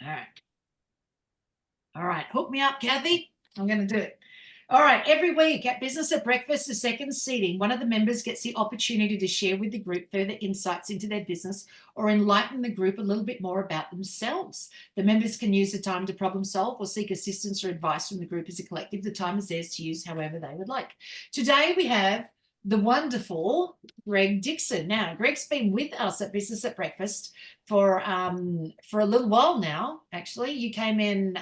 All right. All right. Hook me up, Kathy. I'm going to do it. All right. Every week at Business at Breakfast, the second seating, one of the members gets the opportunity to share with the group further insights into their business or enlighten the group a little bit more about themselves. The members can use the time to problem solve or seek assistance or advice from the group as a collective. The time is theirs to use however they would like. Today we have the wonderful Greg Dixon. Now, Greg's been with us at Business at Breakfast for a little while now. Actually, you came in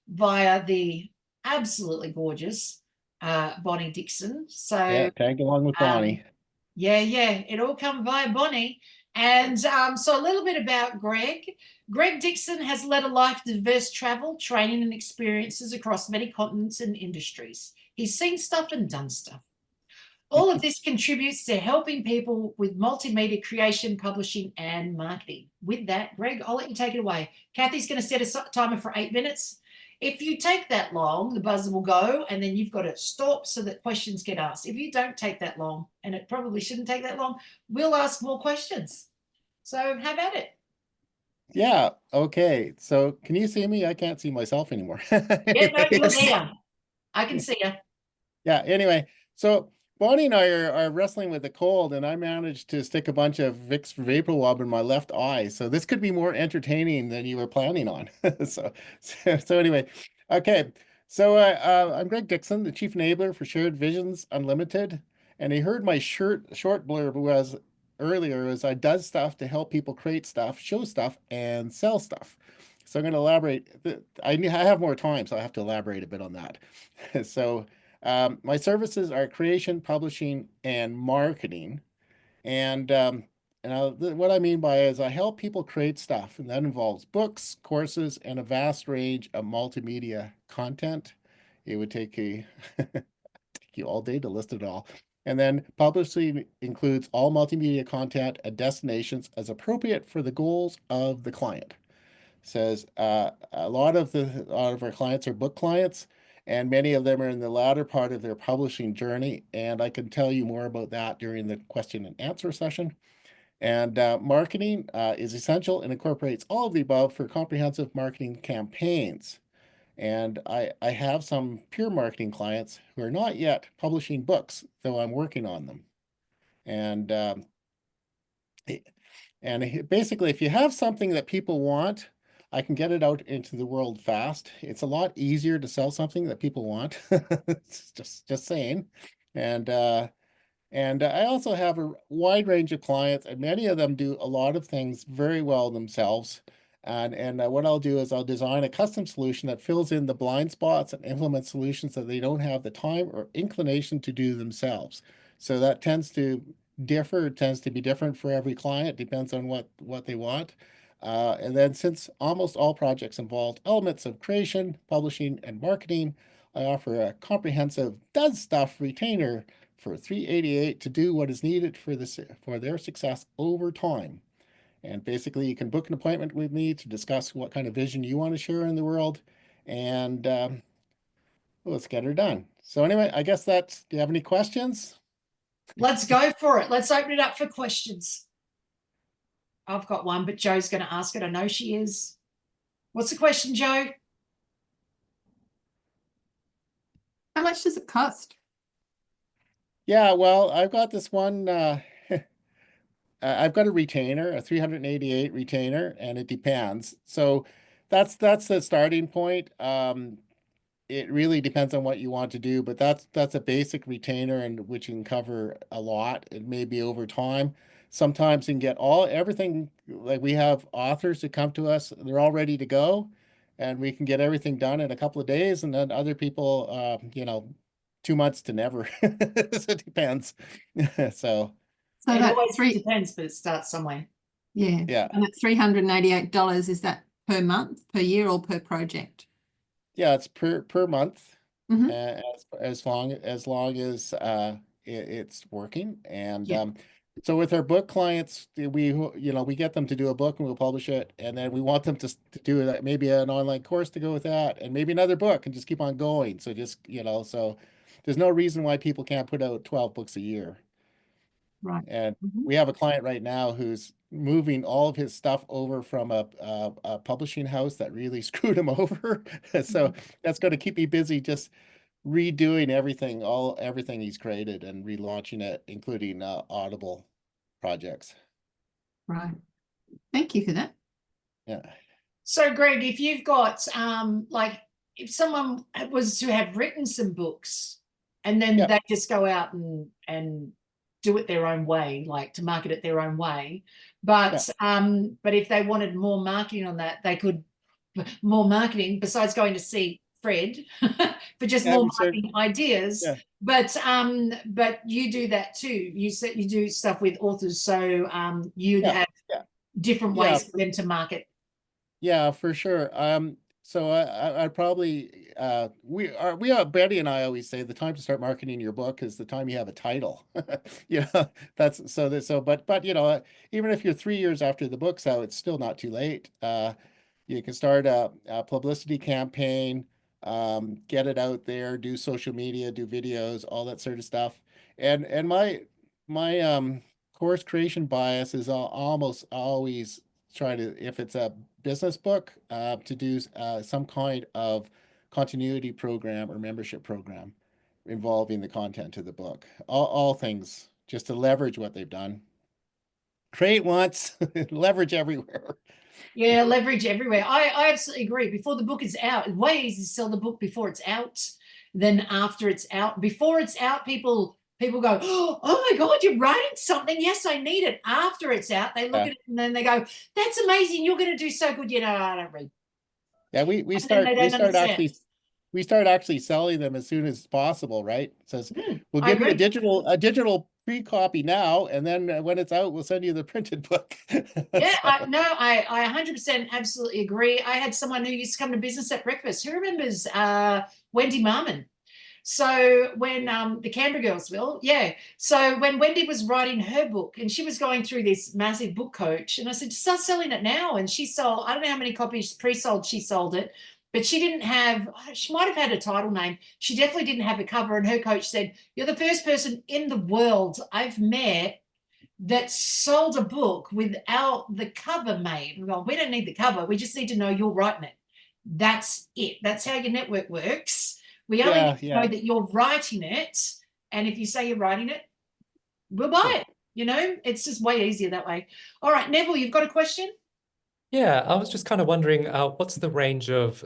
via the absolutely gorgeous Bonnie Dixon. Yeah, So tagged along with Bonnie. yeah, it all come via Bonnie. And so a little bit about Greg. Greg Dixon has led a life of diverse travel, training, and experiences across many continents and industries. He's seen stuff and done stuff. All of this contributes to helping people with multimedia creation, publishing, and marketing. With that, Greg, I'll let you take it away. Kathy's going to set a timer for 8 minutes. If you take that long, the buzzer will go, and then you've got to stop so that questions get asked. If you don't take that long, and it probably shouldn't take that long, we'll ask more questions. So have at it. Yeah, okay. So can you see me? I can't see myself anymore. Yeah, no, you're Anyways, there. I can see you. yeah, anyway, so Bonnie and I are wrestling with a cold, and I managed to stick a bunch of Vicks VapoRub in my left eye. So this could be more entertaining than you were planning on. So anyway, okay. So I'm Greg Dixon, the Chief Enabler for Shared Visions Unlimited. And he heard my short blurb was earlier is I does stuff to help people create stuff, show stuff, and sell stuff. So I'm going to elaborate. I have more time, so I have to elaborate a bit on that. So my services are creation, publishing, and marketing. And what I mean by is I help people create stuff, and that involves books, courses, and a vast range of multimedia content. It would take take you all day to list it all. And then publishing includes all multimedia content and destinations as appropriate for the goals of the client. Says a lot of our clients are book clients, and many of them are in the latter part of their publishing journey. And I can tell you more about that during the question and answer session. And marketing is essential and incorporates all of the above for comprehensive marketing campaigns. And I have some pure marketing clients who are not yet publishing books, though I'm working on them. And basically, if you have something that people want, I can get it out into the world fast. It's a lot easier to sell something that people want. It's just saying. And I also have a wide range of clients, and many of them do a lot of things very well themselves. And what I'll do is I'll design a custom solution that fills in the blind spots and implement solutions that they don't have the time or inclination to do themselves. So that tends to be different for every client, depends on what they want. And then since almost all projects involve elements of creation, publishing, and marketing, I offer a comprehensive does stuff retainer for $388 to do what is needed for their success over time. And basically, you can book an appointment with me to discuss what kind of vision you want to share in the world, and let's get her done. So anyway, I guess that's. Do you have any questions? Let's go for it. Let's open it up for questions. I've got one, but Joe's going to ask it. I know she is. What's the question, Joe? How much does it cost? Yeah, well, I've got this one. I've got a retainer, a 388 retainer, and it depends. So that's the starting point. It really depends on what you want to do, but that's a basic retainer, and which can cover a lot. It may be over time. Sometimes you can get everything. Like we have authors who come to us, they're all ready to go, and we can get everything done in a couple of days. And then other people, 2 months to never. So it depends. So So It that always depends, but it starts somewhere. yeah. yeah, And that $388, is that per month, per year, or per project? yeah, it's per month, Mhm. as long as it's working. And Yeah. so with our book clients, we get them to do a book and we'll publish it, and then we want them to do that, maybe an online course to go with that, and maybe another book, and just keep on going. So so there's no reason why people can't put out 12 books a year. Right. And Mhm. we have a client right now who's moving all of his stuff over from a publishing house that really screwed him over. So that's going to keep me busy just redoing everything he's created and relaunching it, including Audible projects. Right. Thank you for that. Yeah. So, Greg, if you've got like if someone was to have written some books and then Yeah. they just go out and do it their own way, like to market it their own way, but if they wanted more marketing on that, they could more marketing besides going to see Fred for just Yeah, more research. marketing ideas. Yeah. But you do that too. You said you do stuff with authors, so you'd Yeah. have Yeah. different Yeah. ways for them to market. Yeah, for sure. So I probably Betty and I always say the time to start marketing your book is the time you have a title. You know, that's but you know, even if you're 3 years after the book's out, it's still not too late. You can start a publicity campaign, get it out there, do social media, do videos, all that sort of stuff. And my course creation bias is almost always try to, if it's a business book, to do some kind of continuity program or membership program involving the content of the book. All things just to leverage what they've done. Create once, leverage everywhere. Yeah, leverage everywhere. I absolutely agree. Before the book is out, it's way easier to sell the book before it's out than after it's out. Before it's out, people go, oh my God, you're writing something. Yes, I need it. After it's out, they look Yeah. at it and then they go, that's amazing. You're going to do so good. You know, I don't read. Yeah, And then they don't understand. We start actually selling them as soon as possible, right? It says we'll I give you agree. a digital pre-copy now, and then when it's out, we'll send you the printed book. Yeah, So, I 100% absolutely agree. I had someone who used to come to business at breakfast. Who remembers Wendy Marmon? So when the Canberra girls will, yeah. So when Wendy was writing her book and she was going through this massive book coach, and I said, start selling it now. And she sold, I don't know how many copies pre-sold she sold it, but she didn't have, she might have had a title name. She definitely didn't have a cover. And her coach said, you're the first person in the world I've met that sold a book without the cover made. Well, we don't need the cover. We just need to know you're writing it. That's it. That's how your network works. We only need to know that you're writing it. And if you say you're writing it, we'll buy it. You know, it's just way easier that way. All right, Neville, you've got a question? Yeah, I was just kind of wondering, what's the range of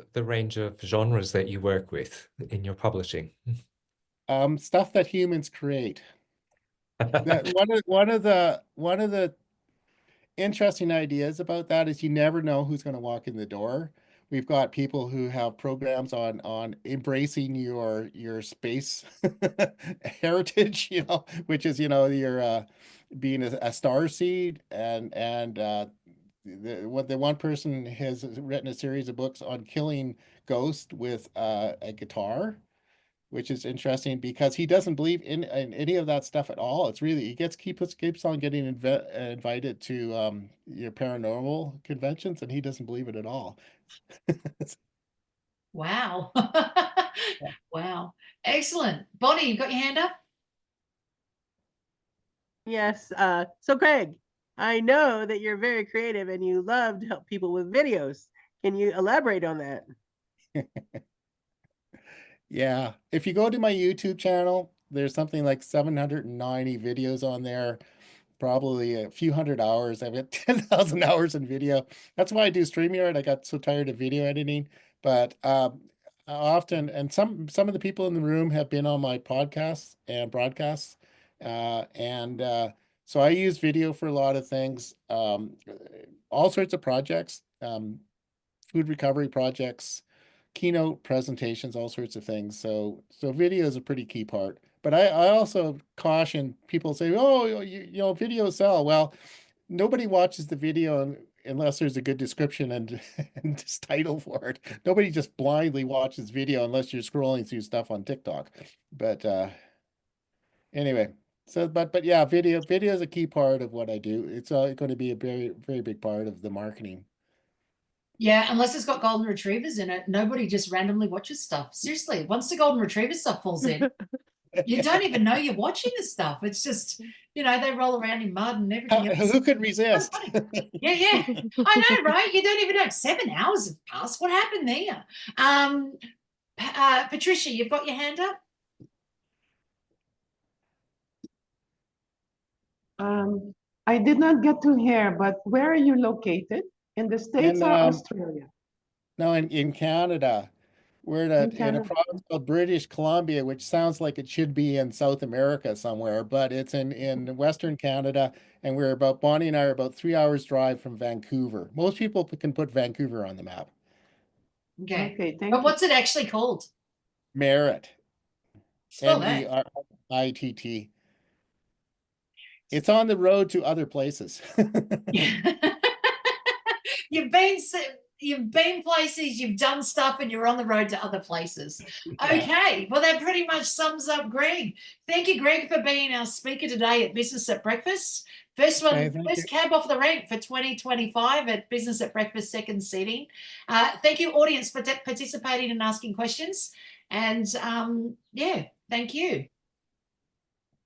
genres that you work with in your publishing? stuff that humans create. That one of the interesting ideas about that is you never know who's going to walk in the door. We've got people who have programs on embracing your space heritage, you know, which is, you know, your being a star seed, and the one person has written a series of books on killing ghosts with a guitar, which is interesting because he doesn't believe in any of that stuff at all. It's really, keeps on getting invited to your paranormal conventions, and he doesn't believe it at all. Wow. Wow. Excellent. Bonnie, you got your hand up? Yes. So Greg, I know that you're very creative and you love to help people with videos. Can you elaborate on that? Yeah. If you go to my YouTube channel, there's something like 790 videos on there, probably a few hundred hours. I've got 10,000 hours in video. That's why I do StreamYard. I got so tired of video editing. But often, and some of the people in the room have been on my podcasts and broadcasts. So I use video for a lot of things, all sorts of projects, food recovery projects, keynote presentations, all sorts of things. So video is a pretty key part. But I also caution people say, oh, you know, video sell. Well, nobody watches the video unless there's a good description and just title for it. Nobody just blindly watches video unless you're scrolling through stuff on TikTok. But anyway, so but yeah, video is a key part of what I do. It's going to be a very, very big part of the marketing. Yeah, unless it's got golden retrievers in it, nobody just randomly watches stuff. Seriously, once the golden retriever stuff falls in, You don't even know you're watching the stuff. It's just, you know, they roll around in mud and everything else. Who could resist? Yeah, yeah. I know, right? You don't even know. 7 hours have passed. What happened there? Patricia, you've got your hand up? I did not get to hear, but where are you located? In the States or Australia? No, in Canada. We're in a Canada. province called British Columbia, which sounds like it should be in South America somewhere, but it's in Western Canada, and Bonnie and I are about 3 hours drive from Vancouver. Most people can put Vancouver on the map. Okay. Okay, thank But you. what's it actually called? Merritt. Spell that. MERITT. It's on the road to other places. You've been places, you've done stuff, and you're on the road to other places. Okay, well, that pretty much sums up Greg. Thank you, Greg, for being our speaker today at Business at Breakfast. First cab off the rank for 2025 at Business at Breakfast second seating. Thank you, audience, for participating and asking questions. And yeah, thank you.